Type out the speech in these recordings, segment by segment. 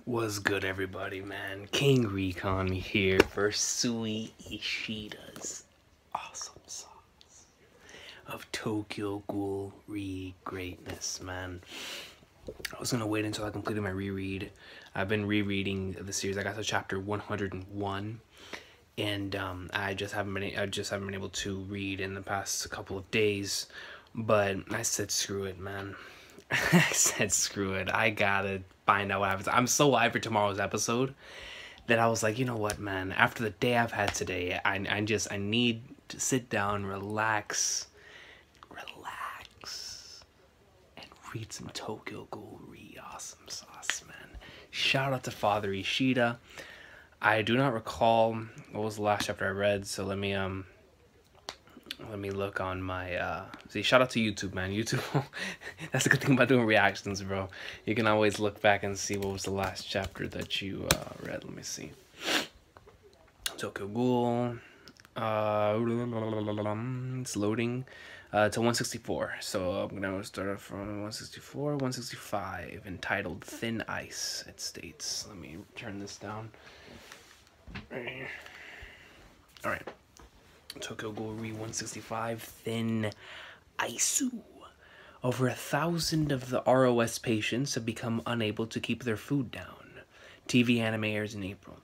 Was good, everybody, man? King Recon here for Sui Ishida's awesome sauce of Tokyo Ghoul greatness, man. I was gonna wait until I completed my reread. I've been rereading the series. I got to chapter 101, and I just haven't been able to read in the past couple of days. But I said, screw it, man. I said, screw it. I gotta find out what happens. I'm so hyped for tomorrow's episode that I was like, you know what, man? After the day I've had today, I need to sit down, relax, and read some Tokyo Ghoul awesome sauce, man. Shout out to Father Ishida. I do not recall what was the last chapter I read, so let me look on my see, shout out to YouTube, man. YouTube that's the good thing about doing reactions, bro. You can always look back and see what was the last chapter that you read. Let me see. Tokyo Ghoul, it's loading to 164, so I'm gonna start from 164, 165, entitled Thin Ice. It states, let me turn this down. All right. Tokyo Ghoul 165, Thin Ice. Over 1,000 of the ROS patients have become unable to keep their food down. TV anime airs in April.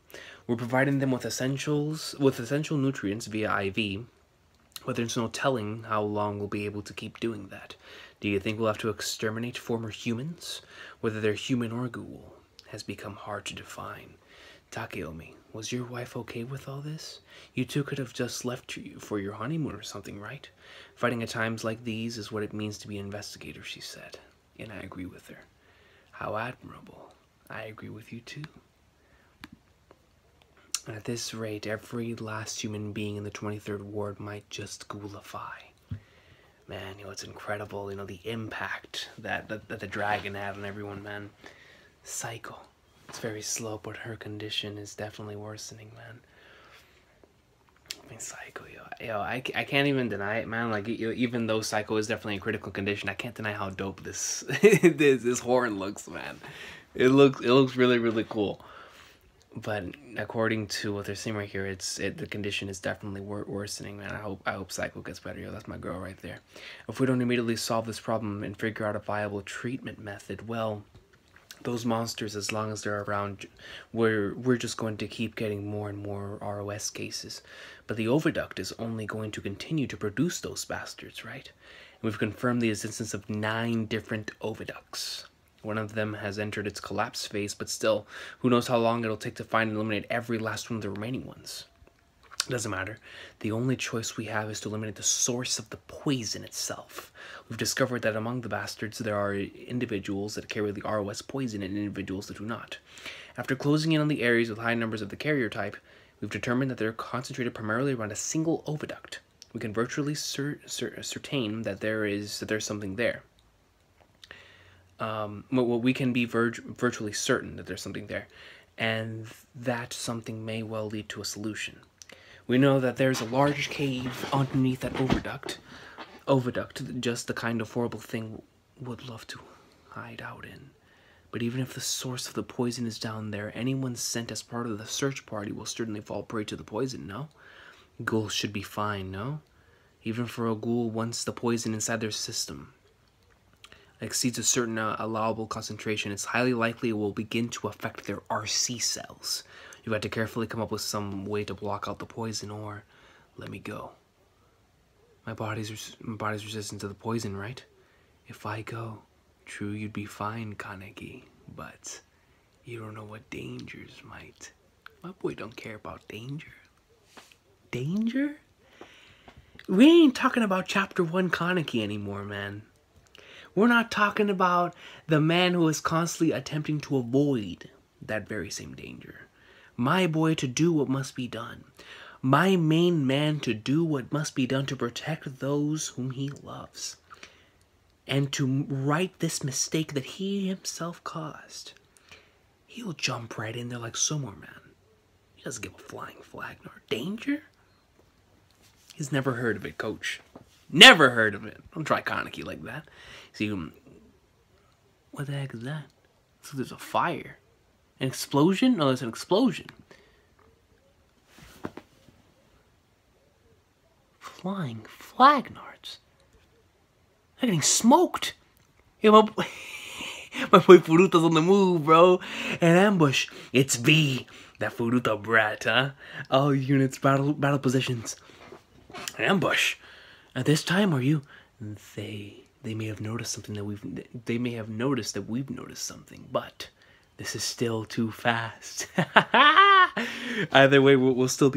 We're providing them with essential nutrients via IV, but there's no telling how long we'll be able to keep doing that. Do you think we'll have to exterminate former humans? Whether they're human or ghoul has become hard to define. Takeomi, was your wife okay with all this? You two could have just left you for your honeymoon or something, right? Fighting at times like these is what it means to be an investigator, she said. And I agree with her. How admirable. I agree with you too. And at this rate, every last human being in the 23rd ward might just ghoulify. Man, you know, it's incredible, you know, the impact that the dragon had on everyone, man. Psycho. It's very slow, but her condition is definitely worsening, man. I mean, Psycho, yo, I can't even deny it, man. Like, even though Psycho is definitely in critical condition, I can't deny how dope this this horn looks, man. It looks really, really cool. But according to what they're saying right here, the condition is definitely worsening, man. I hope Psycho gets better, yo. That's my girl right there. If we don't immediately solve this problem and figure out a viable treatment method, well, those monsters, as long as they're around, we're just going to keep getting more and more ROS cases. But the oviduct is only going to continue to produce those bastards, right? And we've confirmed the existence of 9 different oviducts. One of them has entered its collapse phase, but still, who knows how long it'll take to find and eliminate every last one of the remaining ones. It doesn't matter. The only choice we have is to eliminate the source of the poison itself. We've discovered that among the bastards, there are individuals that carry the ROS poison and individuals that do not. After closing in on the areas with high numbers of the carrier type, we've determined that they're concentrated primarily around a single oviduct. We can virtually ascertain that there's something there. We can be virtually certain that there's something there, and that something may well lead to a solution. We know that there's a large cave underneath that oviduct. Oviduct, just the kind of horrible thing would love to hide out in. But even if the source of the poison is down there, anyone sent as part of the search party will certainly fall prey to the poison, no? Ghouls should be fine, no? Even for a ghoul, once the poison inside their system exceeds a certain allowable concentration, it's highly likely it will begin to affect their RC cells. You've got to carefully come up with some way to block out the poison, or let me go. My body's resistant to the poison, right? If I go, true, you'd be fine, Kaneki, but you don't know what dangers might. My boy don't care about danger. Danger? We ain't talking about chapter 1 Kaneki anymore, man. We're not talking about the man who is constantly attempting to avoid that very same danger. My boy to do what must be done. My main man to do what must be done to protect those whom he loves. And to right this mistake that he himself caused. He'll jump right in there like Sumo Man. He doesn't give a flying flag nor danger. He's never heard of it, coach. Never heard of it. Don't try Kaneki like that. See, what the heck is that? So there's a fire. An explosion? No, it's an explosion. Flying flagnards. They're getting smoked. Yeah, my boy Furuta's on the move, bro. An ambush. It's V, that Furuta brat, huh? All units, battle positions. An ambush. At this time, are you? They may have noticed something that they may have noticed that we've noticed something, but this is still too fast. Either way, we'll still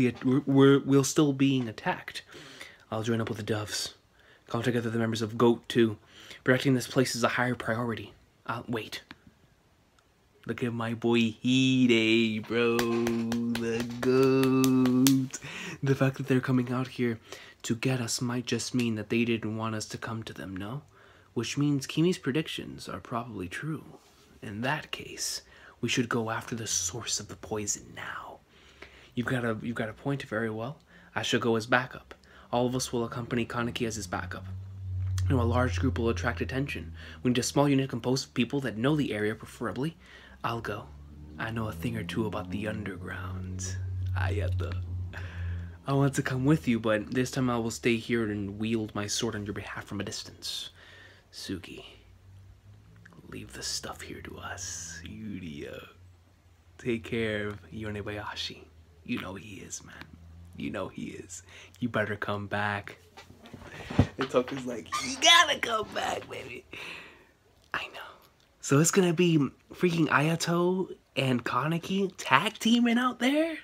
being attacked. I'll join up with the doves. Call together the members of Goat too. Protecting this place is a higher priority. Wait. Look at my boy Hide, bro. The goat. The fact that they're coming out here to get us might just mean that they didn't want us to come to them, no? Which means Kimi's predictions are probably true. In that case, we should go after the source of the poison now. You've got a point very well. I shall go as backup. All of us will accompany Kaneki as his backup. A large group will attract attention. We need a small unit composed of people that know the area, preferably. I'll go. I know a thing or two about the underground. I want to come with you, but this time I will stay here and wield my sword on your behalf from a distance. Suki, leave the stuff here to us. Yuria, take care of Yonebayashi. You know he is, man. You know he is. You better come back. And Toku's like, you gotta come back, baby. I know. So it's gonna be freaking Ayato and Kaneki tag teaming out there?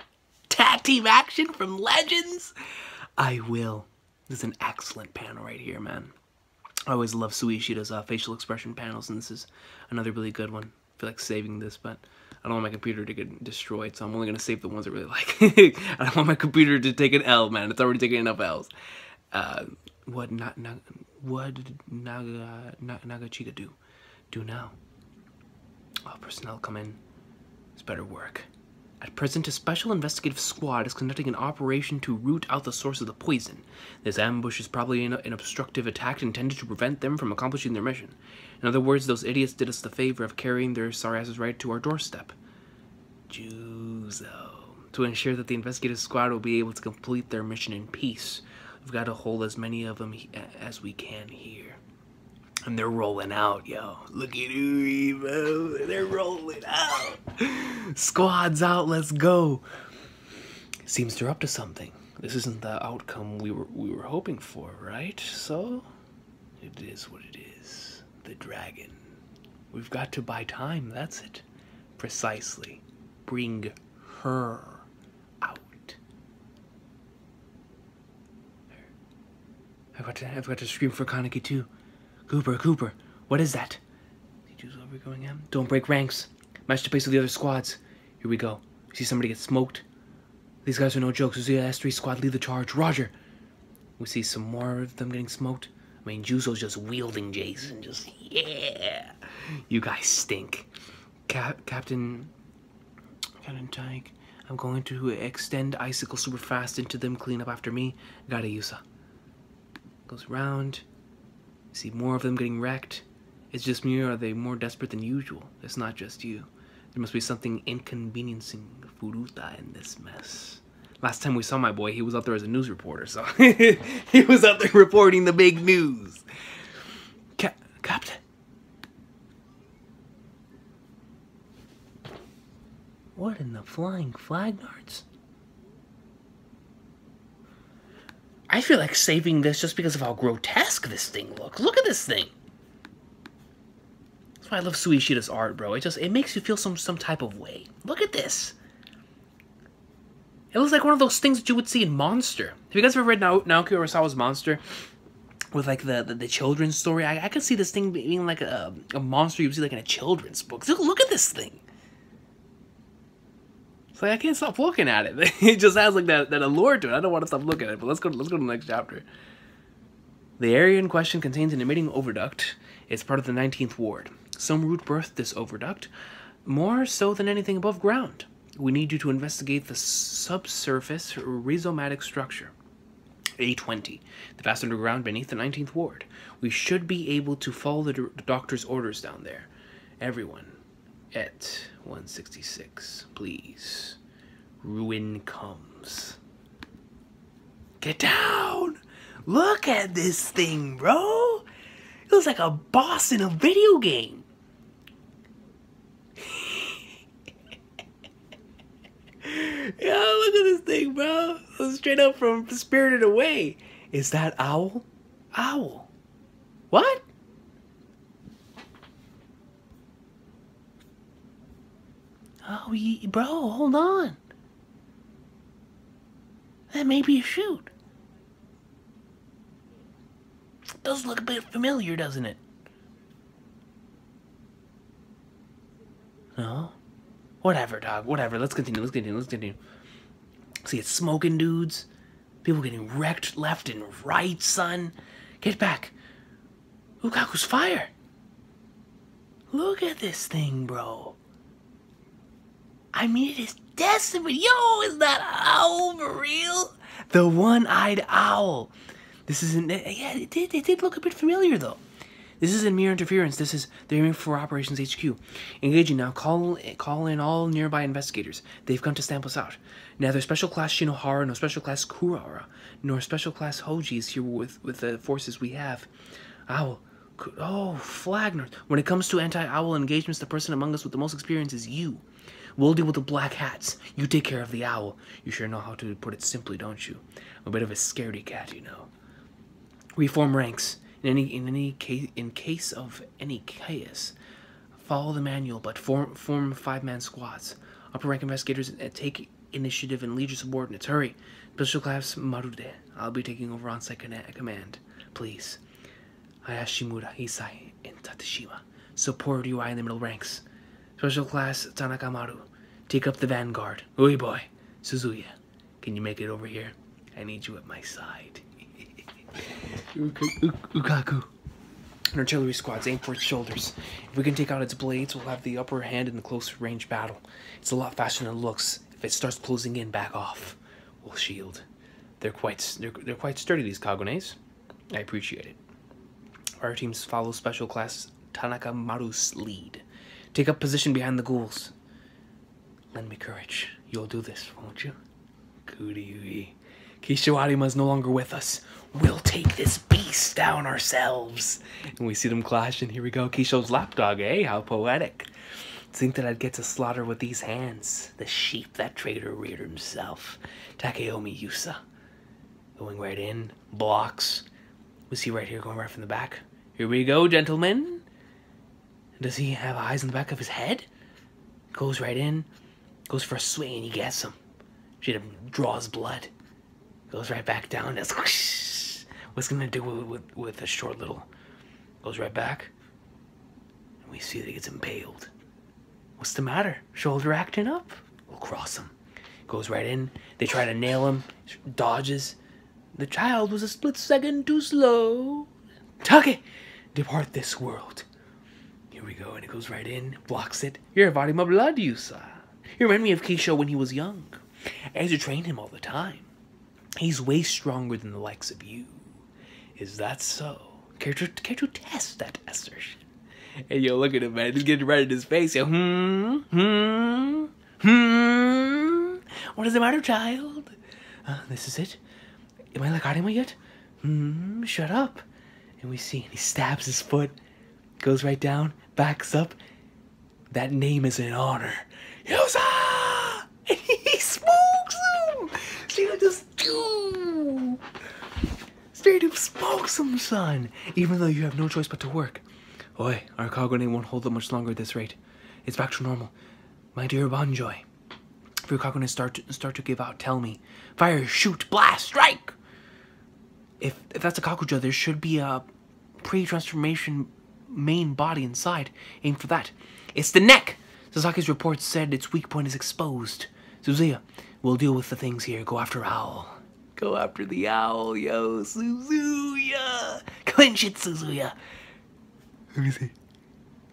Tag team action from Legends? I will. This is an excellent panel right here, man. I always love Suishida's facial expression panels, and this is another really good one. I feel like saving this, but I don't want my computer to get destroyed, so I'm only gonna save the ones I really like. I don't want my computer to take an L, man. It's already taking enough L's. What did Nagachika do now? Oh, personnel come in. It's better work. At present, a special investigative squad is conducting an operation to root out the source of the poison. This ambush is probably an obstructive attack intended to prevent them from accomplishing their mission. In other words, those idiots did us the favor of carrying their sorry asses right to our doorstep. Juzo. To ensure that the investigative squad will be able to complete their mission in peace, we've got to hold as many of them as we can here. And they're rolling out, yo. Look at Uri, bro. They're rolling out. Squad's out, let's go. Seems they're up to something. This isn't the outcome we were hoping for, right? So, it is what it is. The dragon. We've got to buy time, that's it. Precisely. Bring her out. I've got to scream for Kaneki too. Cooper, what is that? Did you over going in? Don't break ranks. Match the pace of the other squads. Here we go. See somebody get smoked? These guys are no jokes. We see the S3 squad lead the charge. Roger. We see some more of them getting smoked. I mean, Juzo's just wielding Jason. Just, yeah. You guys stink. Captain Tyke, I'm going to extend Icicle super fast into them. Clean up after me. Got it, Yusa. Goes around. See more of them getting wrecked. It's just me, or are they more desperate than usual? It's not just you. There must be something inconveniencing Furuta in this mess. Last time we saw my boy, he was out there as a news reporter, so he was out there reporting the big news. Captain. What in the flying flagnards? I feel like saving this just because of how grotesque this thing looks. Look at this thing. That's why I love Suishida's art, bro. It makes you feel some type of way. Look at this. It looks like one of those things that you would see in Monster. Have you guys ever read Naoki Urasawa's Monster? With like the children's story? I could see this thing being like a monster you would see like in a children's book. Look at this thing. Like, I can't stop looking at it. It just has like that allure to it. I don't want to stop looking at it, but let's go to the next chapter. The area in question contains an emitting oviduct. It's part of the 19th ward. Some root birthed this oviduct, more so than anything above ground. We need you to investigate the subsurface rhizomatic structure. A20, the vast underground beneath the 19th ward. We should be able to follow the doctor's orders down there. Everyone at 166, please. Ruin comes. Get down! Look at this thing, bro! It looks like a boss in a video game. Yeah, look at this thing, bro. Straight up from Spirited Away. Is that Owl? Owl. What? Oh, bro, hold on. That may be a shoot. Does look a bit familiar, doesn't it? No? Whatever, dog. Whatever. Let's continue. See, it's smoking dudes. People getting wrecked left and right, son. Get back. Lukaku's fire. Look at this thing, bro. I mean, it is decimate. Yo, is that owl for real? The one-eyed owl. This isn't... Yeah, it did look a bit familiar, though. This isn't mere interference. This is... They're aiming for Operations HQ. Engaging now. Call in all nearby investigators. They've come to stamp us out. Neither Special Class Shinohara, nor Special Class Kurara, nor Special Class Hoji is here with the forces we have. Owl. Oh, Flagner. When it comes to anti-owl engagements, the person among us with the most experience is you. We'll deal with the black hats. You take care of the owl. You sure know how to put it simply, don't you? I'm a bit of a scaredy cat, you know. Reform ranks. In case of any chaos, follow the manual, but form 5-man squads. Upper rank investigators take initiative and lead your subordinates. Hurry. Special Class Marude. I'll be taking over on-site command. Please. Hayashimura, Isai, and Tateshima. Support UI in the middle ranks. Special Class Tanaka Maru. Take up the vanguard. Oi boy. Suzuya, can you make it over here? I need you at my side. Lukaku. An artillery squads aim for its shoulders. If we can take out its blades, we'll have the upper hand in the close range battle. It's a lot faster than it looks. If it starts closing in, back off. We'll shield. They're quite sturdy, these Kagones. I appreciate it. Our teams follow Special Class Tanaka Maru's lead. Take up position behind the ghouls. Lend me courage. You'll do this, won't you? Kuriui. Kisho Arima's no longer with us. We'll take this beast down ourselves. And we see them clash, and here we go. Kisho's lapdog, eh? How poetic. Think that I'd get to slaughter with these hands. The sheep that traitor reared himself. Takeomi Yusa. Going right in. Blocks. We see right here, going right from the back. Here we go, gentlemen. Does he have eyes in the back of his head? Goes right in. Goes for a swing, and he gets him. She draws blood. Goes right back down. That's what's gonna do with a short little. Goes right back. And we see that he gets impaled. What's the matter? Shoulder acting up? We'll cross him. Goes right in. They try to nail him. Dodges. The child was a split second too slow. Take! Depart this world. Here we go, and it goes right in. Blocks it. You're avoiding my blood, Yusa. You remind me of Kisho when he was young. I used to train him all the time. He's way stronger than the likes of you. Is that so? Care to test that assertion? Hey, yo, look at him, man. He's getting right in his face. Yo, What is the matter, child? This is it? Am I like Arima yet? Shut up. And we see, and he stabs his foot. Goes right down. Backs up. That name is an honor. Yusa! And he smokes him! She just... Straight up smokes him, son! Even though you have no choice but to work. Oi, our cargo name won't hold up much longer at this rate. It's back to normal. My dear Bonjoy. If your cargo start to give out, tell me. Fire, shoot, blast, strike! If that's a Kakuja, there should be a pre-transformation main body inside. Aim for that. It's the neck! Sasaki's report said its weak point is exposed. Suzuya, we'll deal with the things here. Go after Owl. Go after the owl, yo, Suzuya! Clinch it, Suzuya! Let me see.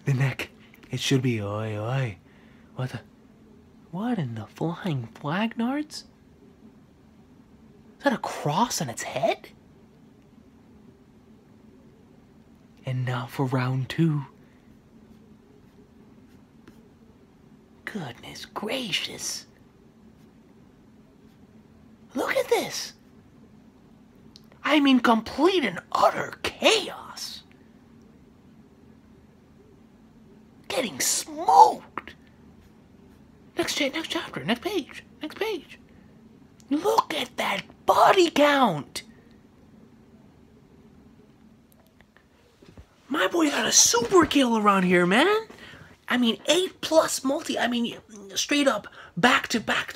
The neck. It should be, oi. What in the flying flagnards? Is that a cross on its head? And now for round 2. Goodness gracious. Look at this. I mean, complete and utter chaos. Getting smoked. Next chapter, next page. Look at that body count. My boy got a super kill around here, man. I mean, 8+ multi. I mean, straight up, back to back.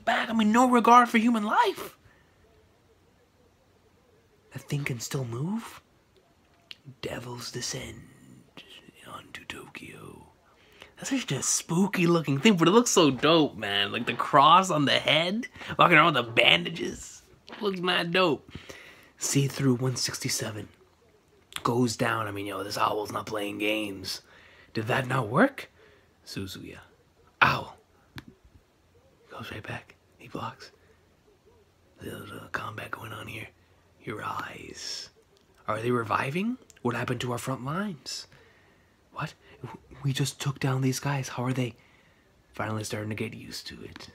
I mean, no regard for human life. That thing can still move. Devils descend onto Tokyo. That's such a spooky looking thing, but it looks so dope, man. Like the cross on the head, walking around with the bandages. Looks mad dope. See through 167. Goes down. I mean, yo, this owl's not playing games. Did that not work? Suzuya. Owl. Goes right back. He blocks. There's a combat going on here. Your eyes. Are they reviving? What happened to our front lines? What? We just took down these guys. How are they? Finally starting to get used to it.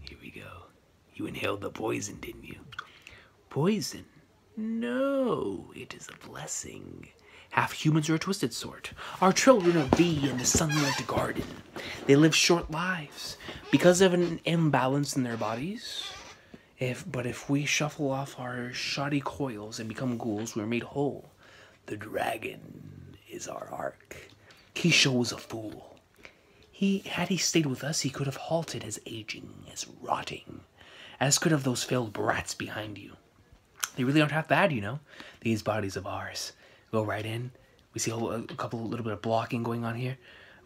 Here we go. You inhaled the poison, didn't you? Poison? No, it is a blessing. Half humans are a twisted sort. Our children are bee in the sunlit garden. They live short lives because of an imbalance in their bodies. But if we shuffle off our shoddy coils and become ghouls, we're made whole. The dragon is our arc. Kisho was a fool. Had he stayed with us, he could have halted his aging, his rotting, as could have those failed brats behind you. They really aren't half bad, you know. These bodies of ours go right in. We see a little bit of blocking going on here.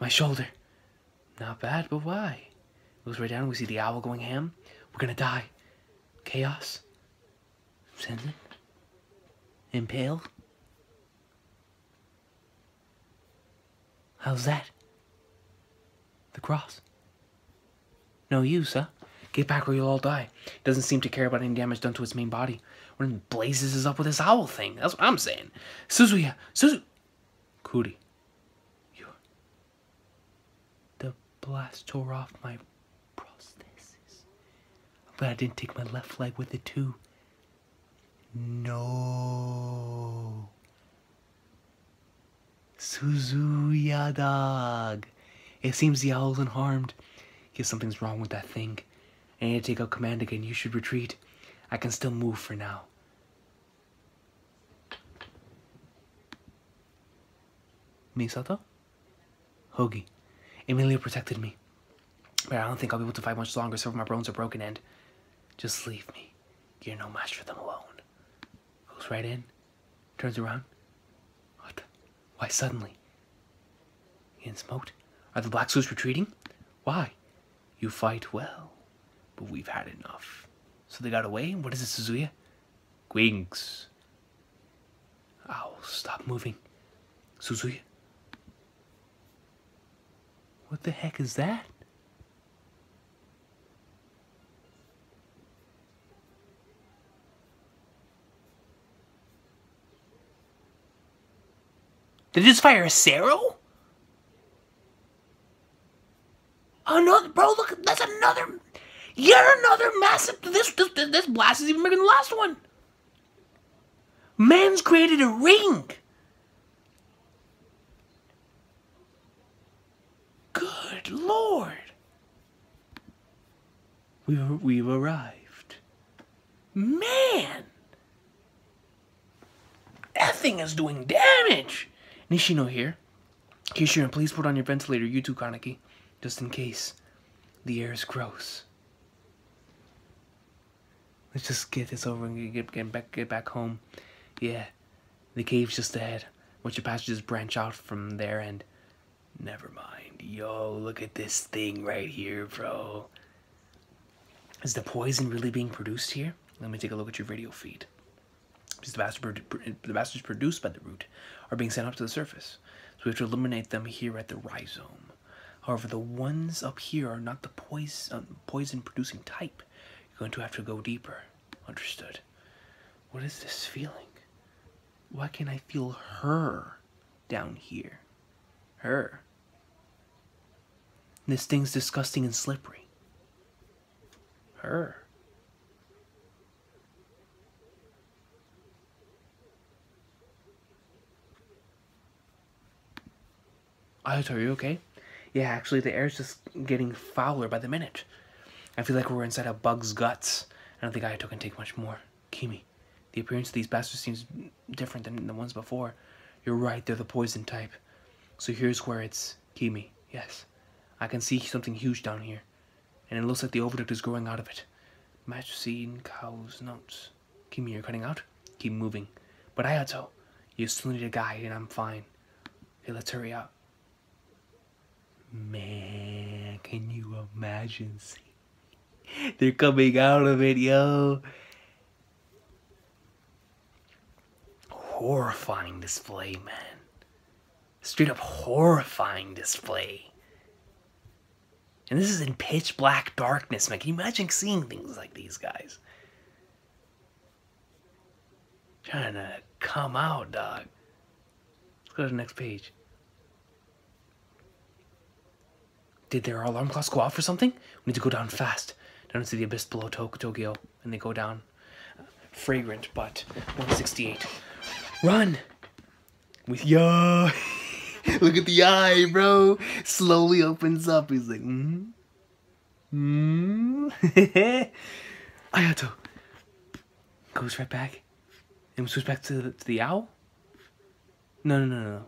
My shoulder, not bad, but why? Goes right down. We see the owl going ham. We're gonna die. Chaos. Send it. Impale. How's that? The cross. No use, huh? Get back or you'll all die. Doesn't seem to care about any damage done to its main body. What in blazes is up with this owl thing? That's what I'm saying. Suzuya! Kuri. The blast tore off my prosthesis. But I didn't take my left leg with it too. No. Suzuya, dog. It seems the owl's unharmed. Guess something's wrong with that thing. I need to take out command again. You should retreat. I can still move for now. Misato? Hogi. Emilia protected me. But I don't think I'll be able to fight much longer. Some of my bones are broken and... Just leave me. You're no match for them alone. Goes right in. Turns around. What? Why suddenly? Getting smoked? Are the Black Suits retreating? Why? You fight well. But we've had enough. So they got away? What is it, Suzuya? Wings. Ow, stop moving. Suzuya? What the heck is that? Did it just fire a Sero? Another, bro, look, that's another, yet another massive, this blast is even bigger than the last one. Man's created a ring. Good Lord. We've arrived. Man. That thing is doing damage. Nishino here. Kishiran, please put on your ventilator, you too, Kaneki. Just in case. The air is gross. Let's just get this over and get back home. Yeah. The cave's just ahead. Once your passages branch out from there and... Never mind. Yo, look at this thing right here, bro. Is the poison really being produced here? Let me take a look at your radio feed. Because the bastards produced by the root are being sent up to the surface. So we have to eliminate them here at the rhizome. However, the ones up here are not the poison-producing type. You're going to have to go deeper. Understood. What is this feeling? Why can't I feel her down here? Her. This thing's disgusting and slippery. Her. Ayato, are you okay? Yeah, actually, the air's just getting fouler by the minute. I feel like we're inside a bug's guts. I don't think Ayato can take much more. Kimi, the appearance of these bastards seems different than the ones before. You're right, they're the poison type. So here's where it's Kimi. Yes, I can see something huge down here. And it looks like the overduct is growing out of it. Match scene, cows, notes. Kimi, you're cutting out? Keep moving. But Ayato, you still need a guide and I'm fine. Okay, let's hurry up. Man, can you imagine? They're coming out of it, yo. Horrifying display, man. Straight up horrifying display. And this is in pitch black darkness, man. Can you imagine seeing things like these guys? Trying to come out, dog. Let's go to the next page. Did their alarm clocks go off or something? We need to go down fast. Down into the abyss below Tokyo. And they go down. Fragrant, but 168. Run! With yo! Look at the eye, bro! Slowly opens up. He's like, Ayato. Goes right back. And switch back to the owl? No.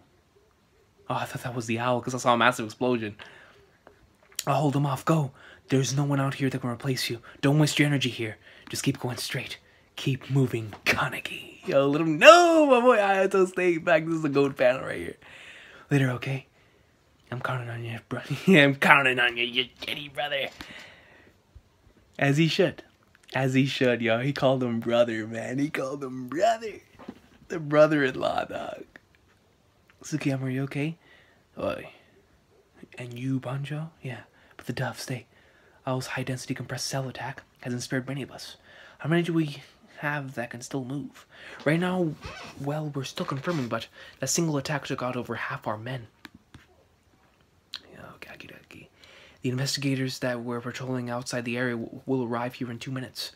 Oh, I thought that was the owl because I saw a massive explosion. I'll hold him off. Go. There's no one out here that can replace you. Don't waste your energy here. Just keep going straight. Keep moving, Kaneki. Yo, let him know, my boy Ayato staying back. This is a goat panel right here. Later, okay? I'm counting on you, bro. Yeah, I'm counting on you, you shitty brother. As he should. As he should, yo. He called him brother, man. He called him brother. The brother-in-law, dog. Tsukiyama, are you okay? Oi. And you, Banjo? Yeah. But the dove, stay. Owl's high-density compressed cell attack hasn't spared many of us. How many do we have that can still move? Right now, well, we're still confirming, but that single attack took out over half our men. Okie. The investigators that were patrolling outside the area will arrive here in 2 minutes.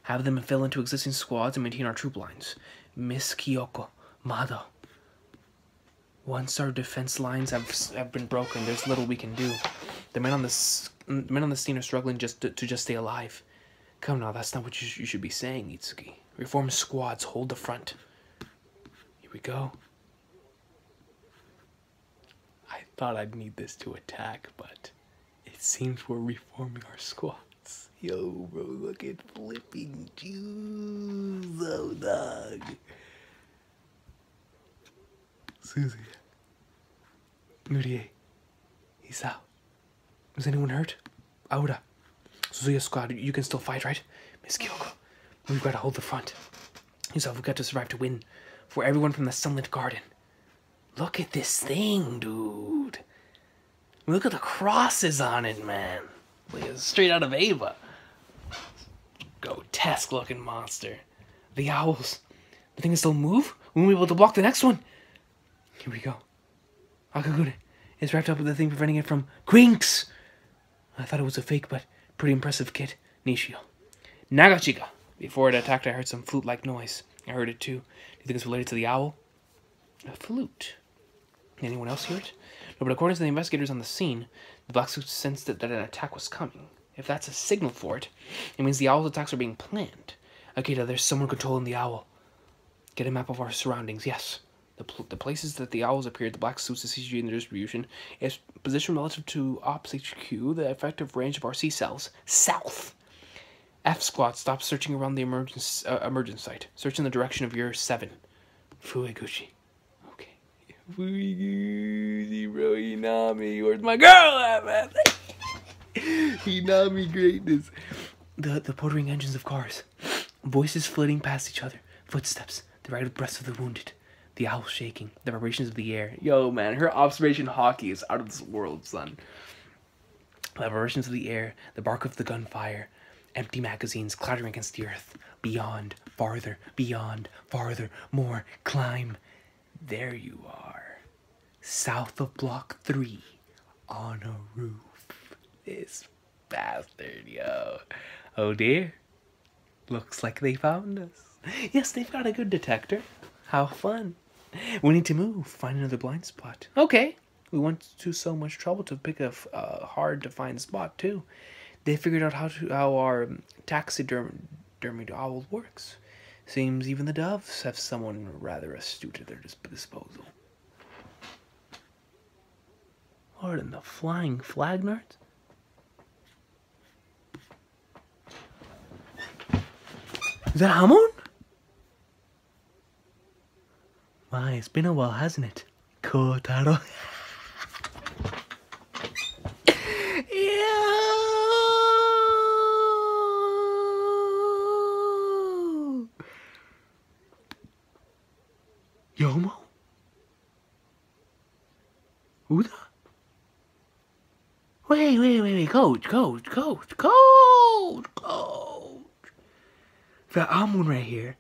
Have them fill into existing squads and maintain our troop lines. Miss Kyoko, Mado. Once our defense lines have been broken, there's little we can do. The men on the scene are struggling to stay alive. Come now, that's not what you should be saying, Itsuki. Reform squads, hold the front. Here we go. I thought I'd need this to attack, but it seems we're reforming our squads. Yo, bro, look at flipping Jews, oh, dog. Susie. Nurie. He's out. Is anyone hurt? Aura. Suzuya's squad, you can still fight, right? Miss Kyoko, we've got to hold the front. Yourself, we've got to survive to win. For everyone from the Sunlit Garden. Look at this thing, dude. Look at the crosses on it, man. Like it's straight out of Ava. Grotesque looking monster. The owls. The thing can still move? We won't be able to block the next one. Here we go. Akagure is wrapped up with the thing preventing it from Quinks. I thought it was a fake, but pretty impressive kit. Nishio. Nagachika. Before it attacked, I heard some flute-like noise. I heard it too. Do you think it's related to the owl? A flute. Anyone else hear it? No, but according to the investigators on the scene, the black suits sensed that an attack was coming. If that's a signal for it, it means the owl's attacks are being planned. Akita, there's someone controlling the owl. Get a map of our surroundings, yes. The places that the owls appeared, the black suits, the CG, and their distribution is positioned relative to Ops HQ, the effective range of our C cells. South. F squad, stop searching around the emergence site. Search in the direction of year 7. Fueguchi. Okay. Fueguchi, bro. Hinami. Where's my girl at, man? Hinami greatness. The puttering engines of cars. Voices flitting past each other. Footsteps. The rapid breaths of the wounded. The owl shaking. The vibrations of the air. Yo, man. Her observation hockey is out of this world, son. The vibrations of the air. The bark of the gunfire. Empty magazines clattering against the earth. Beyond, farther, more, climb. There you are. South of Block 3. On a roof. This bastard, yo. Oh dear. Looks like they found us. Yes, they've got a good detector. How fun. We need to move. Find another blind spot. Okay. We went to so much trouble to pick a hard to find spot too. They figured out how our taxidermied owl works. Seems even the doves have someone rather astute at their disposal. What in the flying flagnard? Is that Hamon? My, it's been a while, hasn't it? Kotaro. Yomo? Uda? Wait, coach. That Amun right here.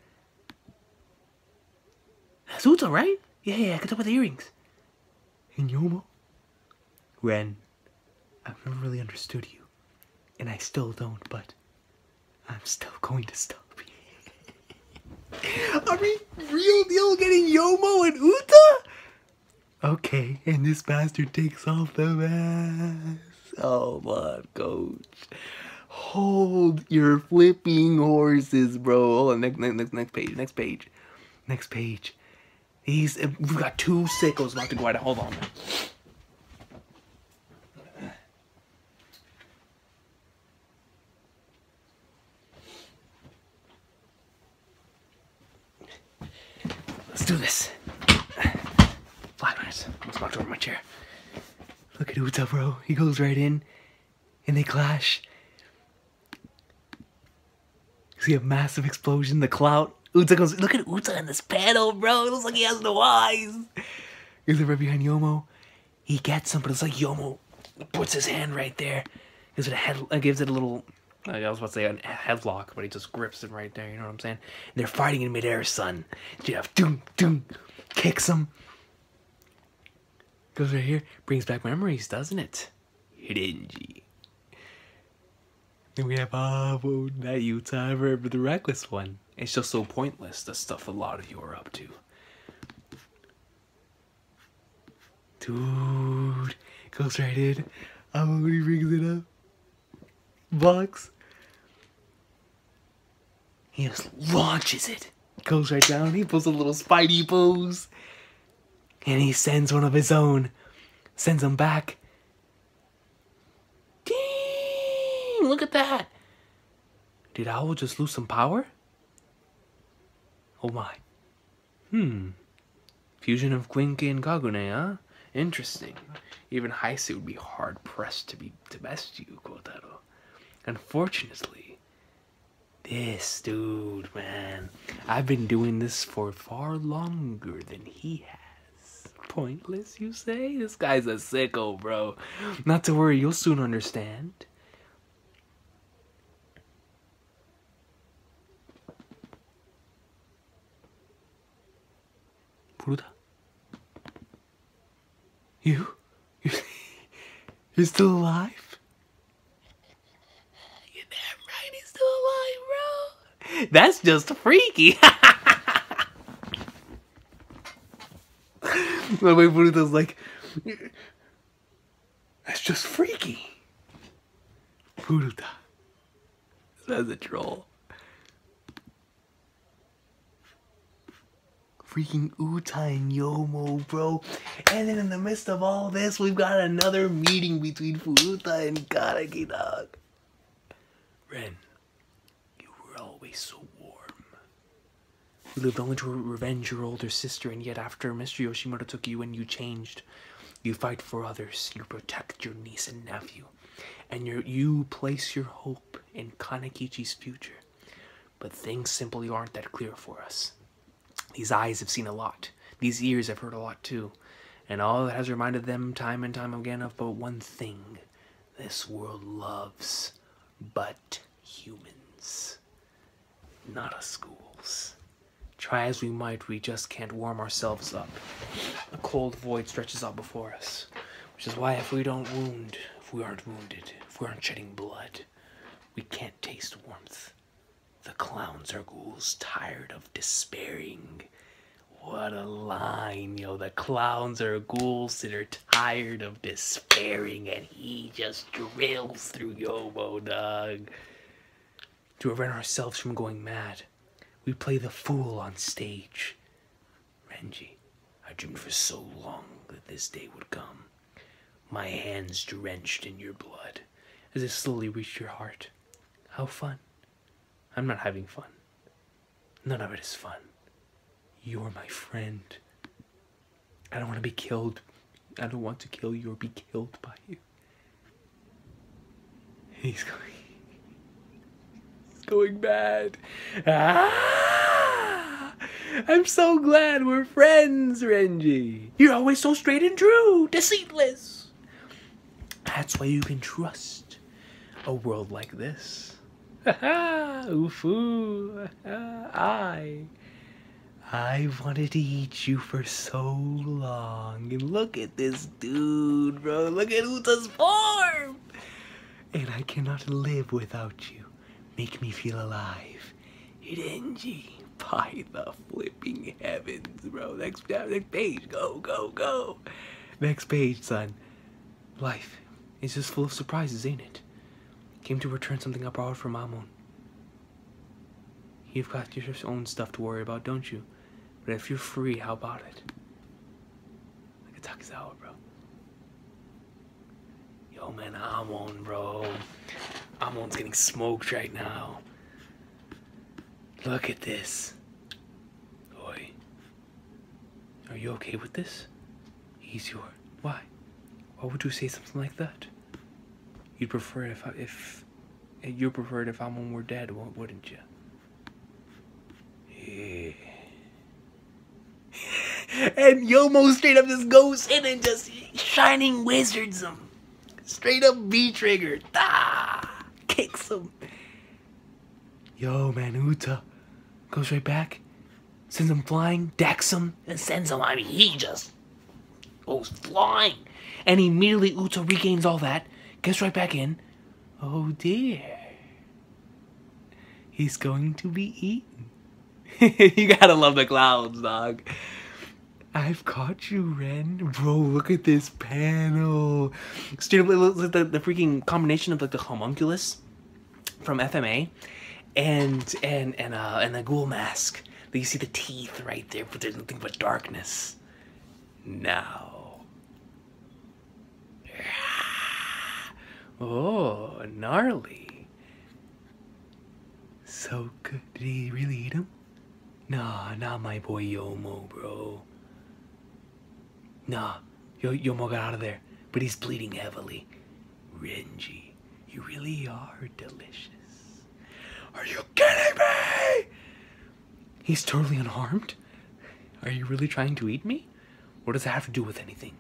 That's Uta, right? Yeah, I can tell by the earrings. And Yomo? Ren, I've never really understood you. And I still don't, but I'm still going to stop you. Are we real deal getting Yomo and Uta? Okay, and this bastard takes off the mask. Oh my coach. Hold your flipping horses, bro. Hold on, next page. We've got 2 sickles about to go out. Hold on, man. Let's do this. 5 minutes. Let's knock over my chair. Look at Uta, bro. He goes right in, and they clash. You see a massive explosion, the clout. Uta goes, look at Uta in this panel, bro. It looks like he has no eyes. He's right behind Yomo. He gets him, but it's like Yomo puts his hand right there. Gives it a little, I was about to say a headlock, but he just grips him right there, you know what I'm saying? And they're fighting in midair, son. Jeff, doom, kicks him. Goes right here, brings back memories, doesn't it? Hidenji. Then we have that Utah ever the reckless one. It's just so pointless, the stuff a lot of you are up to. Dude, goes right in. Oh, he brings it up. Box. He just launches it. Goes right down. He pulls a little Spidey pose. And he sends one of his own. Sends him back. Dang! Look at that. Did Owl just lose some power? Oh my. Fusion of Quinky and Kagune, huh? Interesting. Even Heise would be hard-pressed to best you, Kotaro. Unfortunately, this dude, man, I've been doing this for far longer than he has. Pointless, you say? This guy's a sicko, bro. Not to worry, you'll soon understand. Furuta? You're still alive? You're damn right he's still alive, bro. That's just freaky. The way Furuta's like, that's just freaky. Furuta. That's a troll. Freaking Uta and Yomo, bro. And then in the midst of all this, we've got another meeting between Furuta and KRAK, dog. Ren, you were always so warm. You lived only to revenge your older sister, and yet after Mr. Yoshimoto took you in, you changed. You fight for others. You protect your niece and nephew. And you place your hope in Kanekichi's future. But things simply aren't that clear for us. These eyes have seen a lot. These ears have heard a lot too. And all that has reminded them time and time again of but one thing. This world loves but humans. Not us schools. Try as we might, we just can't warm ourselves up. A cold void stretches out before us. Which is why if we don't wound, If we aren't wounded, if we aren't shedding blood, we can't taste warmth. The clowns are ghouls tired of despairing. What a line, yo. The clowns are ghouls that are tired of despairing, and he just drills through Yomo, dog. To prevent ourselves from going mad, we play the fool on stage. Renji, I dreamed for so long that this day would come. My hands drenched in your blood as it slowly reached your heart. How fun. I'm not having fun. None of it is fun. You're my friend. I don't want to be killed. I don't want to kill you or be killed by you. He's going bad. Ah! I'm so glad we're friends, Renji. You're always so straight and true, deceiteless. That's why you can trust a world like this. Ufu. I wanted to eat you for so long. And look at this dude, bro. Look at Uta's form. And I cannot live without you. Make me feel alive. Renji, by the flipping heavens, bro. Next page. Go. Next page, son. Life is just full of surprises, ain't it? Came to return something I borrowed from Amon. You've got your own stuff to worry about, don't you? But if you're free, how about it? Like a Takizawa, bro. Yo, man, Amon, bro. Amon's getting smoked right now. Look at this. Oi. Are you okay with this? He's yours. Why? Why would you say something like that? You'd prefer it if you prefer it if Amon were dead, wouldn't you? Yeah. And Yomo straight up just goes in and just shining wizards him. Straight up V-trigger. Ah! Kicks him. Yo, man, Uta goes right back, sends him flying, decks him, and sends him. I mean, he just goes flying. And immediately Uta regains all that, gets right back in. Oh dear. He's going to be eaten. You gotta love the clouds, dog. I've caught you, Ren. Bro, look at this panel. Straight up, it looks like the freaking combination of like the homunculus from FMA and the ghoul mask. You see the teeth right there, but there's nothing but darkness. Now. Oh, gnarly. So good. Did he really eat him? Nah, not my boy Yomo, bro. Nah, Yomo got out of there, but he's bleeding heavily. Renji, you really are delicious. Are you kidding me? He's totally unharmed? Are you really trying to eat me? What does that have to do with anything?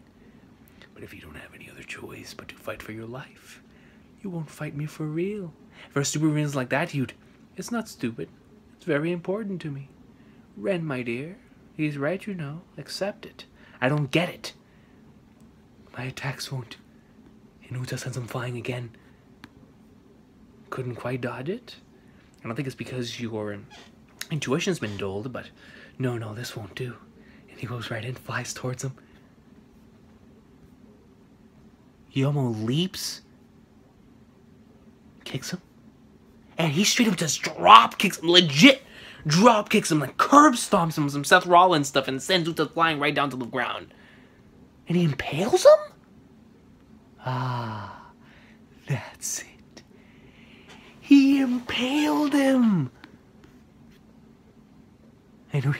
But if you don't have any other choice but to fight for your life, you won't fight me for real. For stupid reasons like that, it's not stupid. It's very important to me. Ren, my dear, he's right, you know. Accept it. I don't get it. My attacks won't. And Uta sends him flying again. Couldn't quite dodge it. I don't think it's because your intuition's been dulled, but no, this won't do. And he goes right in, flies towards him. Yomo leaps, kicks him, and he straight up just drop kicks him, legit drop kicks him, like curb stomps him with some Seth Rollins stuff and sends Uta flying right down to the ground. And he impales him? Ah, that's it. He impaled him. And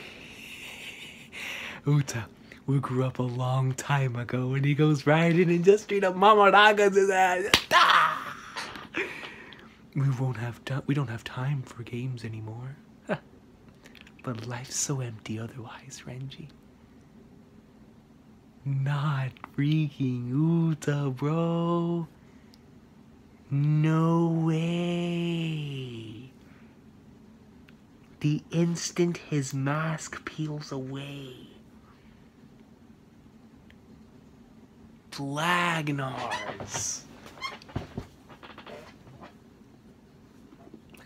Uta, we grew up a long time ago, and he goes right in and just straight up Mama Naga's his ass. Ah! We don't have time for games anymore. But life's so empty otherwise, Renji. Not freaking Uta, bro. No way. The instant his mask peels away, Flagnards.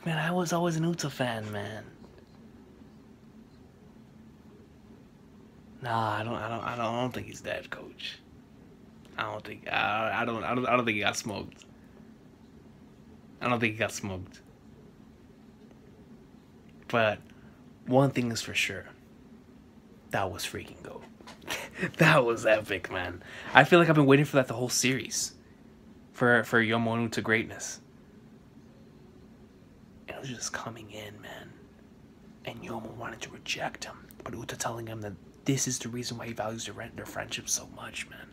Man, I was always an Uta fan, man. Nah, I don't think he's dead, Coach. I don't think he got smoked. I don't think he got smoked. But one thing is for sure, that was freaking gold. That was epic, man. I feel like I've been waiting for that the whole series, for Yomonu to greatness. And it was just coming in, man. And Yomo wanted to reject him, but Uta telling him that this is the reason why he values their friendship so much, man.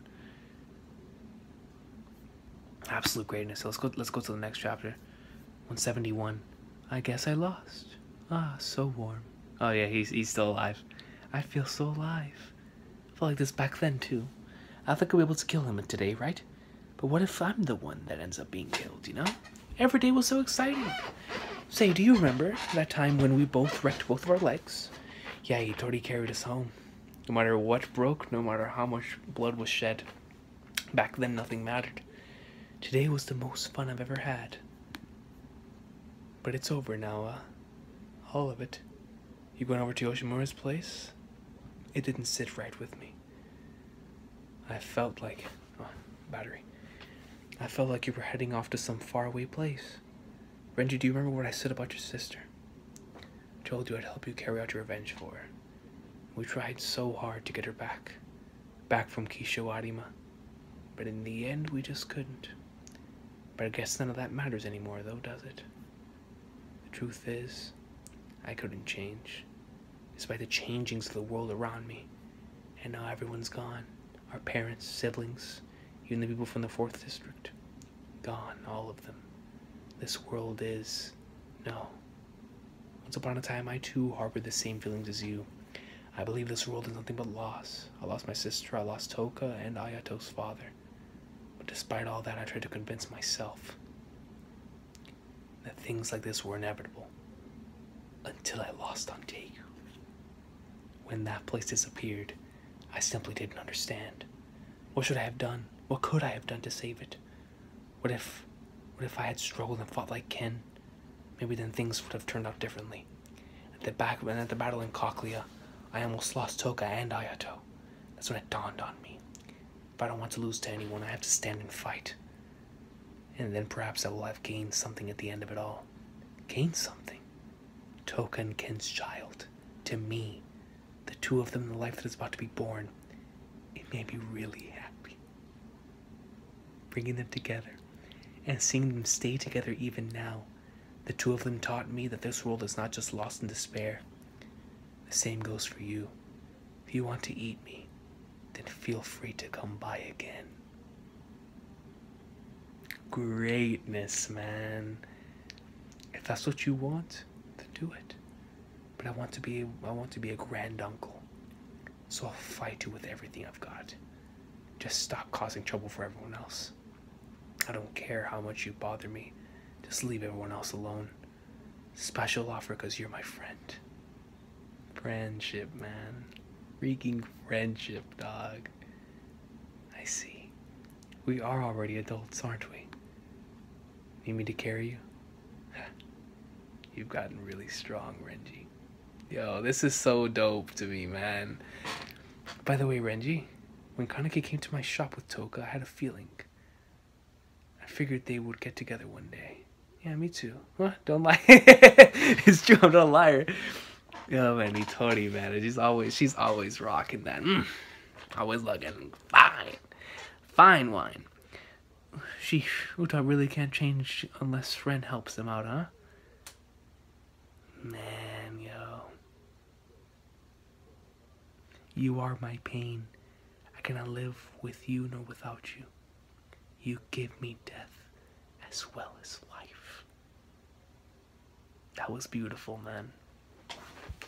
Absolute greatness. So let's go to the next chapter. 171. I guess I lost. Ah, so warm. Oh yeah, he's still alive. I feel so alive. I felt like this back then too. I think I'll be able to kill him today, right? But what if I'm the one that ends up being killed, you know? Every day was so exciting. Say, do you remember that time when we both wrecked both of our legs? Yeah, he totally carried us home. No matter what broke, no matter how much blood was shed. Back then, nothing mattered. Today was the most fun I've ever had. But it's over now, all of it. You going over to Yoshimura's place? It didn't sit right with me. I felt like... Oh, battery. I felt like you were heading off to some faraway place. Renji, do you remember what I said about your sister? I told you I'd help you carry out your revenge for her. We tried so hard to get her back. Back from Kisho Arima. But in the end, we just couldn't. But I guess none of that matters anymore, though, does it? The truth is, I couldn't change. Despite the changings of the world around me. And now everyone's gone. Our parents, siblings, even the people from the 4th district. Gone, all of them. This world is... No. Once upon a time, I too harbored the same feelings as you. I believe this world is nothing but loss. I lost my sister, I lost Toka, and Ayato's father. But despite all that, I tried to convince myself that things like this were inevitable. Until I lost Anteiku. When that place disappeared, I simply didn't understand. What should I have done? What could I have done to save it? What if I had struggled and fought like Ken? Maybe then things would have turned out differently. At the battle in Cochlea, I almost lost Toka and Ayato. That's when it dawned on me. If I don't want to lose to anyone, I have to stand and fight. And then perhaps I will have gained something at the end of it all. Gained something? Toka and Ken's child. To me, the two of them in the life that is about to be born, it made me really happy. Bringing them together and seeing them stay together even now, the two of them taught me that this world is not just lost in despair. The same goes for you. If you want to eat me, then feel free to come by again. Greatness, man. If that's what you want, then do it. But I want to be a grand uncle. So I'll fight you with everything I've got. Just stop causing trouble for everyone else. I don't care how much you bother me. Just leave everyone else alone. Special offer because you're my friend. Friendship, man. Freaking friendship, dog. I see. We are already adults, aren't we? Need me to carry you? You've gotten really strong, Renji. Yo, this is so dope to me, man. By the way, Renji, when Kaneki came to my shop with Toka, I had a feeling. I figured they would get together one day. Yeah, me too. Huh? Don't lie. It's true, I'm not a liar. Yo, man, Itori, man. She's always rocking that. Always looking fine. Fine wine. Uta really can't change unless Ren helps them out, huh? Man, yo. You are my pain. I cannot live with you nor without you. You give me death as well as life. That was beautiful, man.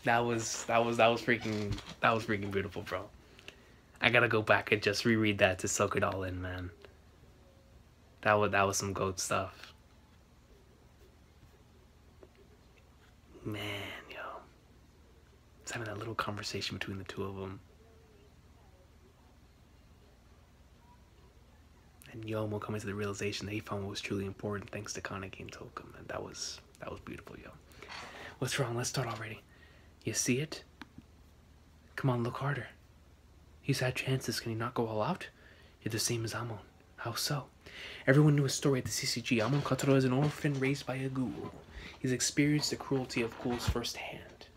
That was freaking beautiful, bro. I gotta go back and just reread that to soak it all in, man. That was some goat stuff. Man, yo. Just having that little conversation between the two of them. And Yomo coming to the realization that he found what was truly important thanks to Kaneki Tokum. And that was beautiful, yo. What's wrong? Let's start already. You see it? Come on, look harder. He's had chances. Can he not go all out? You're the same as Amon. How so? Everyone knew his story at the CCG. Amon Kotaro is an orphan raised by a ghoul. He's experienced the cruelty of ghouls firsthand.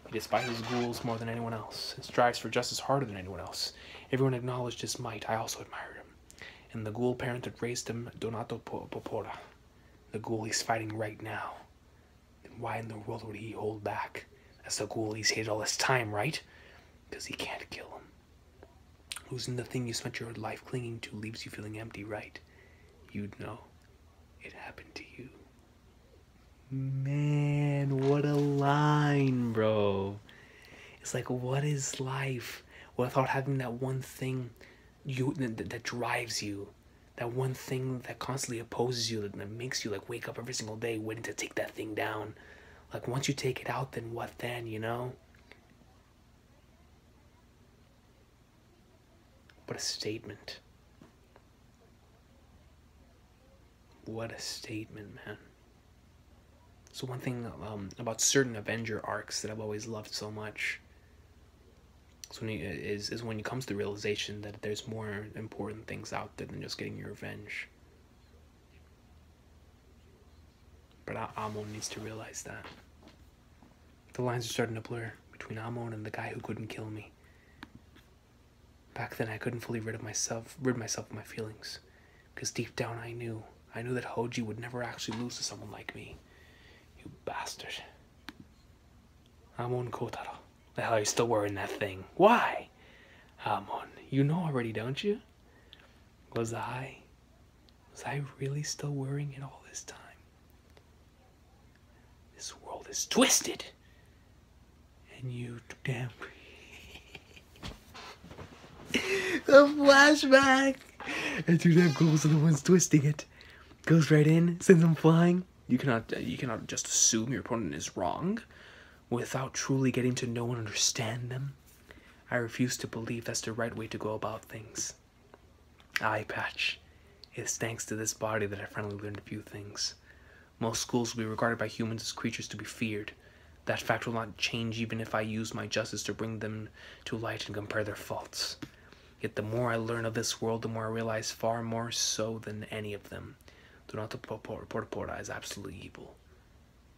He despises ghouls more than anyone else and strives for justice harder than anyone else. Everyone acknowledged his might. I also admired him. And the ghoul parent that raised him, Donato Popora. The ghoul he's fighting right now. Then why in the world would he hold back? That's the ghoul he's hated all this time, right? Because he can't kill him. Losing the thing you spent your life clinging to leaves you feeling empty, right? You'd know. It happened to you. Man, what a line, bro. It's like, what is life without having that one thing that drives you? That one thing that constantly opposes you, that makes you like wake up every single day waiting to take that thing down. Like, once you take it out, then what then, you know? What a statement. What a statement, man. So one thing about certain Avenger arcs that I've always loved so much is when it comes to the realization that there's more important things out there than just getting your revenge. But Amon needs to realize that. The lines are starting to blur between Amon and the guy who couldn't kill me. Back then I couldn't fully rid myself of my feelings. Because deep down I knew that Hoji would never actually lose to someone like me. You bastard. Amon Kotaro. The hell are you still wearing that thing? Why? Amon, you know already, don't you? Was I really still wearing it all this time? This world is twisted. And you damn... The flashback! And two damn ghouls are the ones twisting it. Goes right in, sends them flying. You cannot just assume your opponent is wrong without truly getting to know and understand them. I refuse to believe that's the right way to go about things. Eye patch. It's thanks to this body that I finally learned a few things. Most ghouls will be regarded by humans as creatures to be feared. That fact will not change even if I use my justice to bring them to light and compare their faults. Yet the more I learn of this world, the more I realize far more so than any of them. Donato Porta is absolutely evil.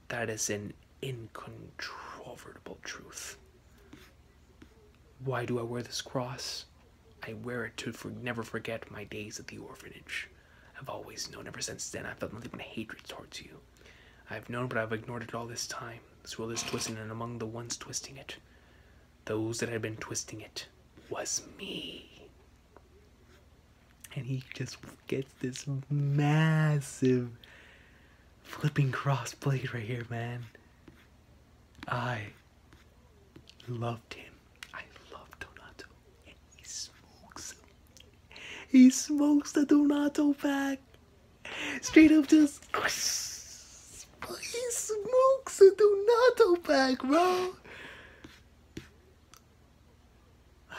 That is an incontrovertible truth. Why do I wear this cross? I wear it to never forget my days at the orphanage. I've always known ever since then I felt nothing but hatred towards you. I've known, but I've ignored it all this time. This world is twisted, and among the ones twisting it, those that had been twisting it, was me. And he just gets this massive flipping cross blade right here, man. I loved him. I loved Donato. And he smokes him. He smokes the Donato pack. Straight up just... He smokes the Donato pack, bro.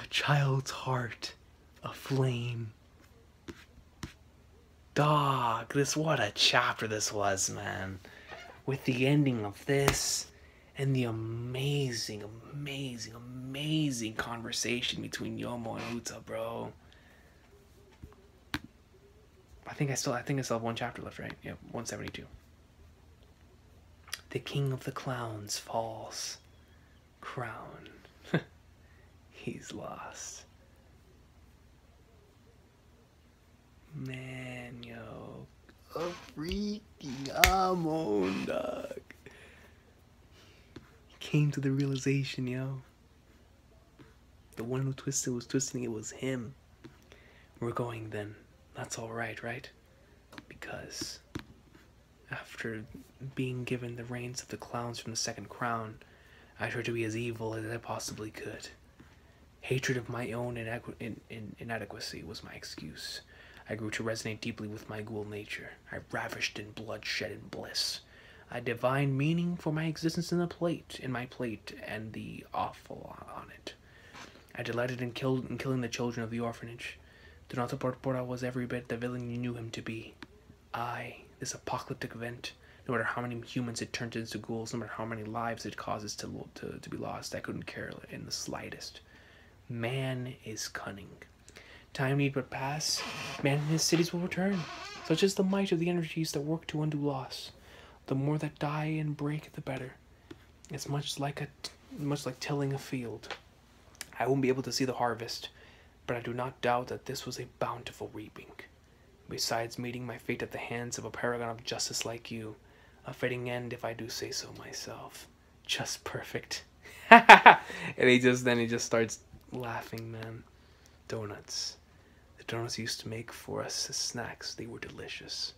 A child's heart aflame. Dog, what a chapter this was, man. With the ending of this and the amazing conversation between Yomo and Uta, bro. I think I still have one chapter left, right? Yeah, 172. The king of the clowns falls. Crown. He's lost. Man, yo. A freaking Amon, dog. He came to the realization, yo. The one who was twisting it was him. We're going then. That's alright, right? Because after being given the reins of the clowns from the second crown, I tried to be as evil as I possibly could. Hatred of my own inadequacy was my excuse. I grew to resonate deeply with my ghoul nature. I ravished in bloodshed and bliss. I divined meaning for my existence in my plate, and the awful on it. I delighted in killing the children of the orphanage. Donato Porpora was every bit the villain you knew him to be. This apocalyptic event, no matter how many humans it turned into ghouls, no matter how many lives it causes to be lost, I couldn't care in the slightest. Man is cunning. Time need but pass, man and his cities will return. Such is the might of the energies that work to undo loss. The more that die and break, the better. It's much like tilling a field. I won't be able to see the harvest, but I do not doubt that this was a bountiful reaping. Besides meeting my fate at the hands of a paragon of justice like you, a fitting end if I do say so myself. Just perfect. And he just starts laughing, man. Donuts. The donuts you used to make for us as snacks, they were delicious.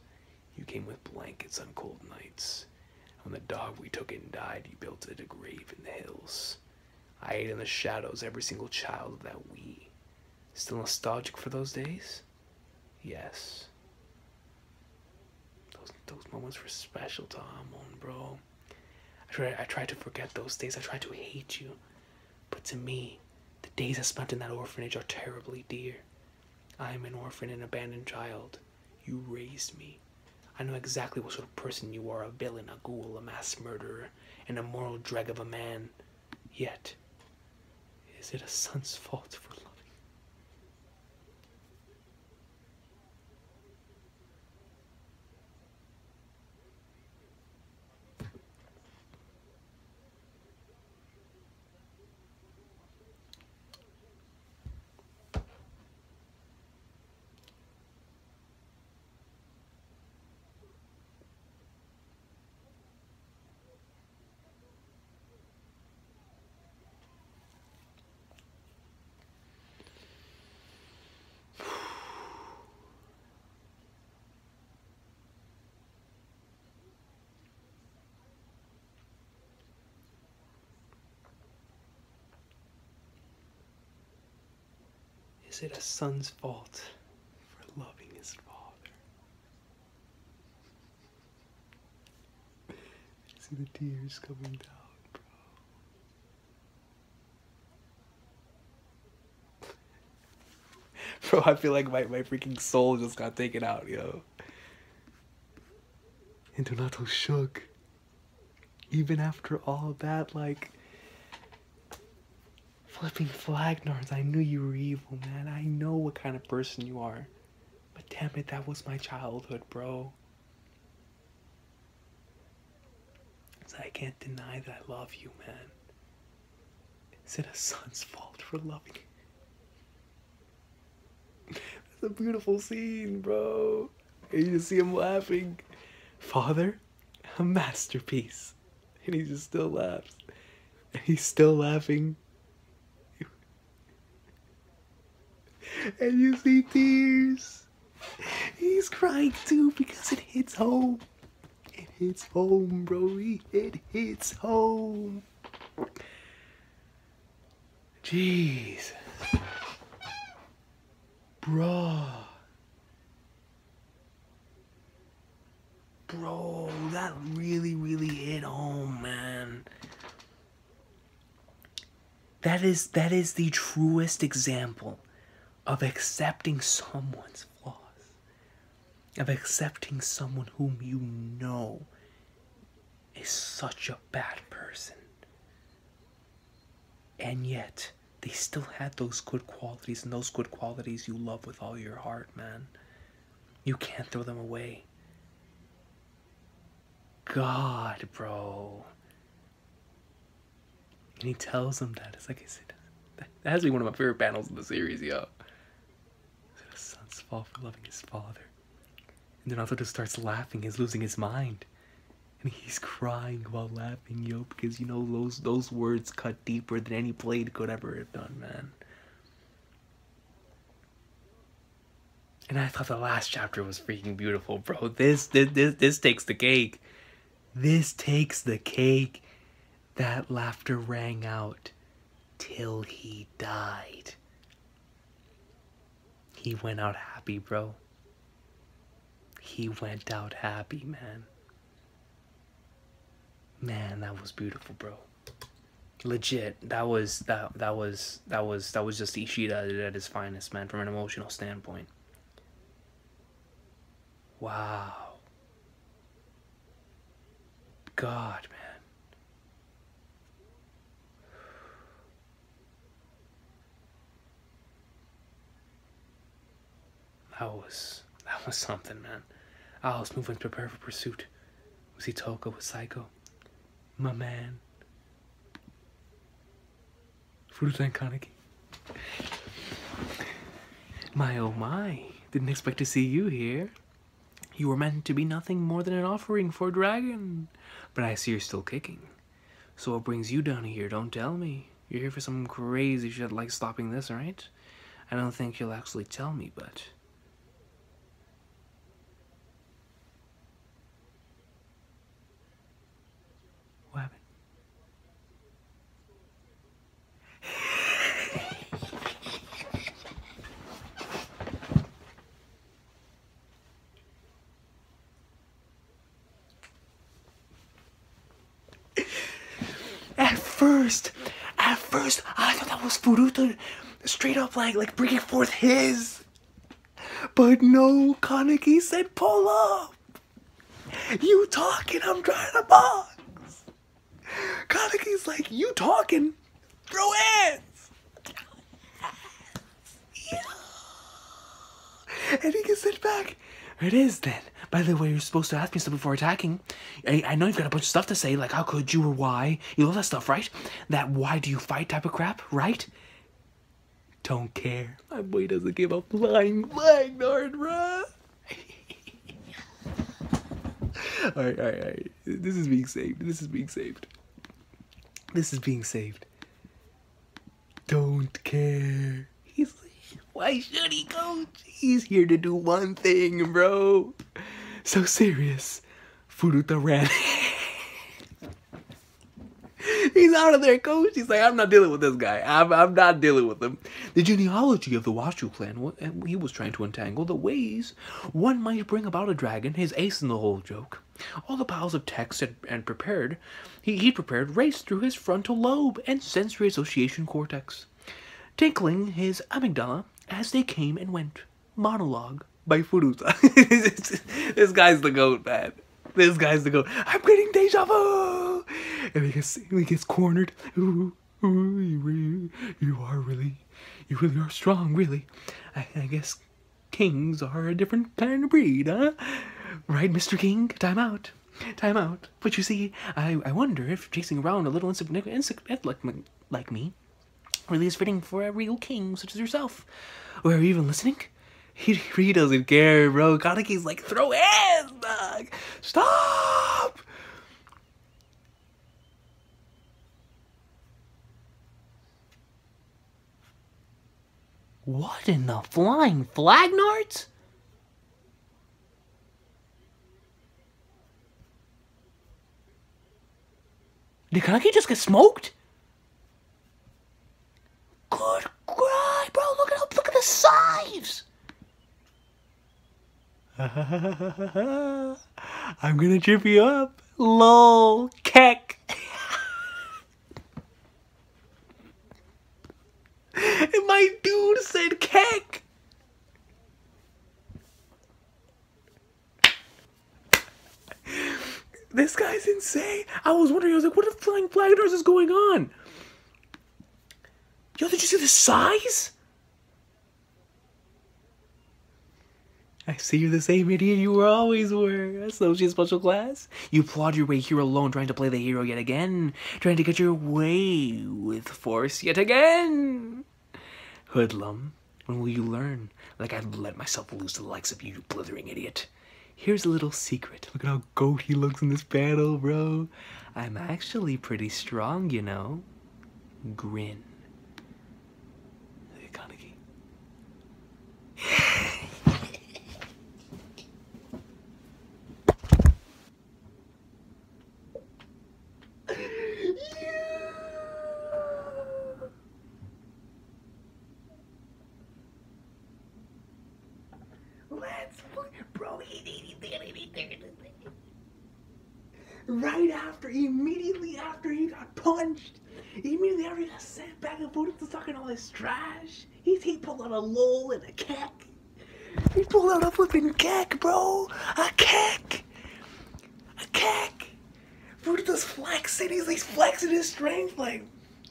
You came with blankets on cold nights. When the dog we took in died, you built it a grave in the hills. I ate in the shadows every single child of that we. Still nostalgic for those days? Yes. Those moments were special to Amon, bro. I tried to forget those days. I tried to hate you. But to me, the days I spent in that orphanage are terribly dear. I am an orphan and abandoned child. You raised me. I know exactly what sort of person you are, a villain, a ghoul, a mass murderer, and a moral dreg of a man. Yet, is it a son's fault for loving? Is it a son's fault for loving his father? See the tears coming down, bro. Bro, I feel like my freaking soul just got taken out, yo. And Donato shook. Even after all that, like, flipping flagnards, I knew you were evil, man. I know what kind of person you are. But damn it, that was my childhood, bro. So I can't deny that I love you, man. Is it a son's fault for loving? It's a beautiful scene, bro. And you just see him laughing. Father, a masterpiece. And he just still laughs. And he's still laughing. And you see tears. He's crying too because it hits home. It hits home, bro. It hits home. Jeez. Bro. Bro, that really, really hit home, man. That is the truest example of accepting someone's flaws. Of accepting someone whom you know is such a bad person. And yet, they still had those good qualities, and those good qualities you love with all your heart, man. You can't throw them away. God, bro. And he tells him that. It's like I said, that has to be one of my favorite panels in the series, yo. Is it a son's fault for loving his father? And then also just starts laughing. He's losing his mind. And he's crying while laughing, yo, because you know those words cut deeper than any blade could ever have done, man. And I thought the last chapter was freaking beautiful, bro. This takes the cake. This takes the cake. That laughter rang out till he died. He went out happy, bro. He went out happy, man. Man, that was beautiful, bro. Legit, that was just Ishida at his finest, man, from an emotional standpoint. Wow. God, man. That was something, man. Oh, let's move and prepare for pursuit. Was he Toka with Psycho? My man. Furuta and Kaneki. My oh my. Didn't expect to see you here. You were meant to be nothing more than an offering for a dragon. But I see you're still kicking. So what brings you down here? Don't tell me. You're here for some crazy shit like stopping this, right? I don't think you'll actually tell me, but... What happened? At first, I thought that was Furuta straight up like bringing forth his. But no, Kaneki said pull up. You talking, I'm trying to box. Kaneki's like, you talking, throw hands. Yeah. And he can sit back. It is then. By the way, you're supposed to ask me stuff before attacking. I know you've got a bunch of stuff to say, like how could you or why. You love that stuff, right? That why do you fight type of crap, right? Don't care. My boy doesn't give a flying dart, bruh. Alright. This is being saved. Don't care. Why should he, coach? He's here to do one thing, bro. So serious. Furuta ran. He's out of there, coach. He's like, I'm not dealing with this guy. I'm not dealing with him. The genealogy of the Washu clan, he was trying to untangle the ways one might bring about a dragon, his ace in the whole joke. All the piles of text and prepared, he prepared raced through his frontal lobe and sensory association cortex, tinkling his amygdala as they came and went. Monologue by Furuta. This guy's the GOAT, man. This guy's the GOAT. I'm getting deja vu! And he gets cornered. Ooh, you really are strong, really. I guess kings are a different kind of breed, huh? Right, Mr. King? Time out. But you see, I wonder if chasing around a little insignificant like me really is fitting for a real king such as yourself. Or are you even listening? He doesn't care, bro. Kaneki's like, throw hands, dog. Stop! What in the flying flagnards? Did Kaneki just get smoked? Good God, bro, look at the size! I'm gonna trip you up. Lol, KRAK. And my dude said KRAK. This guy's insane. I was wondering, I was like, what the flying flagnards is going on? Yo, did you see the size? I see you're the same idiot you always were. Associate special class. You plod your way here alone, trying to play the hero yet again. Trying to get your way with force yet again. Hoodlum, when will you learn? Like I'd let myself loose to the likes of you, you blithering idiot. Here's a little secret. Look at how goat he looks in this battle, bro. I'm actually pretty strong, you know. Grin. Kaneki. Let's bro, he did. immediately after he got punched, immediately after he got sent back and Buddha's talking all this trash, he pulled out a lol and a KRAK. He pulled out a flipping KRAK, bro. A KRAK. A KRAK. Buddha's flexing. He's flexing his strength like,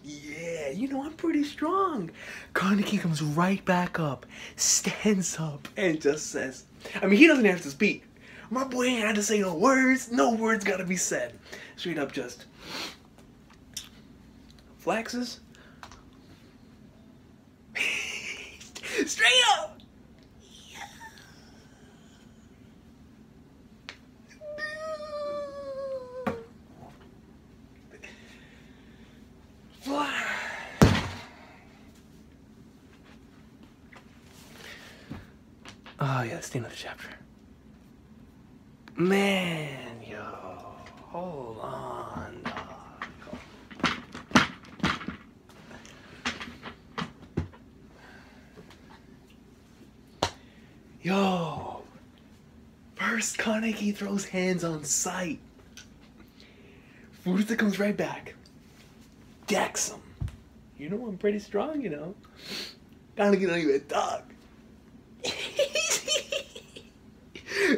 yeah, you know, I'm pretty strong. Kaneki comes right back up, stands up, and just says, I mean, he doesn't have to speak. My boy ain't had to say no words. No words gotta be said. Straight up just flexes. Straight up. Oh yeah, let's do another chapter. Man, yo, hold on, dog. Yo, first Kaneki throws hands on sight. Furuta comes right back. Decks him. You know I'm pretty strong, you know. Kaneki don't even talk.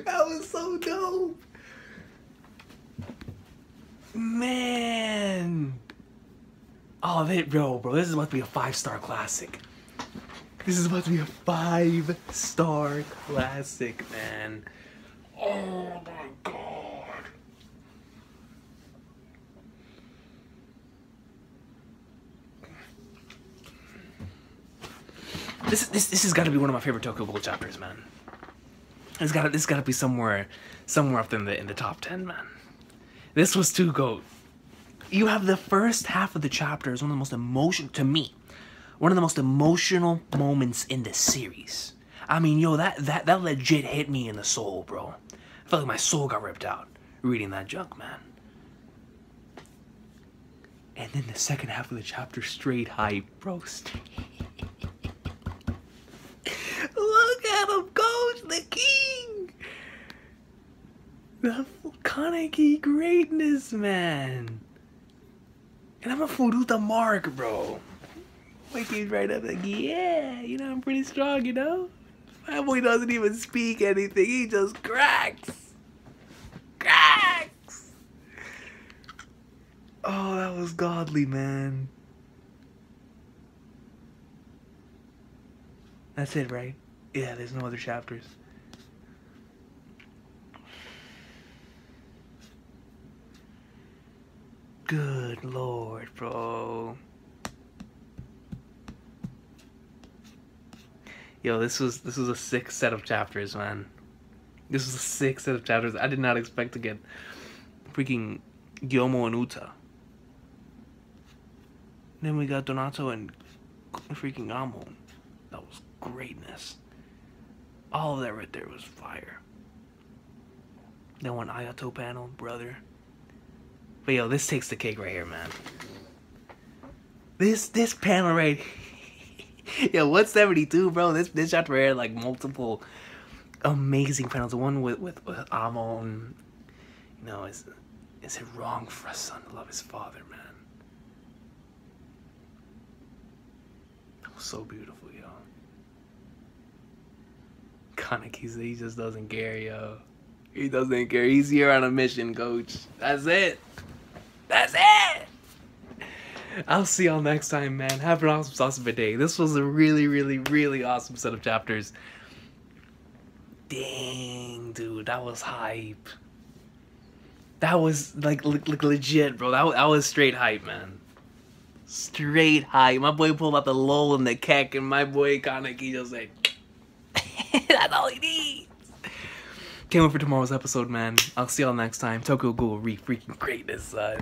That was so dope. Man. Oh, bro, this is about to be a 5-star classic. This is about to be a 5-star classic, man. Oh my god. This has got to be one of my favorite Tokyo Ghoul chapters, man. This gotta be somewhere up in the top 10, man. This was too GOAT. You have the first half of the chapter is one of the most one of the most emotional moments in the series. I mean, yo, that legit hit me in the soul, bro. I felt like my soul got ripped out reading that junk, man. And then the second half of the chapter, straight hype, bro. Look at him, Coach, the king! The Kaneki greatness, man. And I'm a Furuta mark, bro. Wakey's right up like, yeah, you know, I'm pretty strong, you know? My boy doesn't even speak anything, he just cracks. Cracks! Oh, that was godly, man. That's it, right? Yeah, there's no other chapters. Good lord, bro. Yo, this was a sick set of chapters, man. This was a sick set of chapters. I did not expect to get freaking Gyomo and Uta. Then we got Donato and freaking Amon. That was greatness. All of that right there was fire. Then one Ayato panel, brother. But yo, this takes the cake right here, man. This panel right yo, 172, bro. This chapter right here, like multiple amazing panels. The one with Amon, you know, is it wrong for a son to love his father, man? That was so beautiful, yo. Kaneki, he just doesn't care, yo. He doesn't care. He's here on a mission, coach. That's it. That's it. I'll see y'all next time, man. Have an awesome day. This was a really awesome set of chapters. Dang, dude, that was hype. That was like legit, bro. That was straight hype, man. Straight hype. My boy pulled out the lull and the KRAK, and my boy Kaneki just like, that's all he needs. Can't wait for tomorrow's episode, man. I'll see y'all next time. Tokyo Ghoul, freaking greatness, son.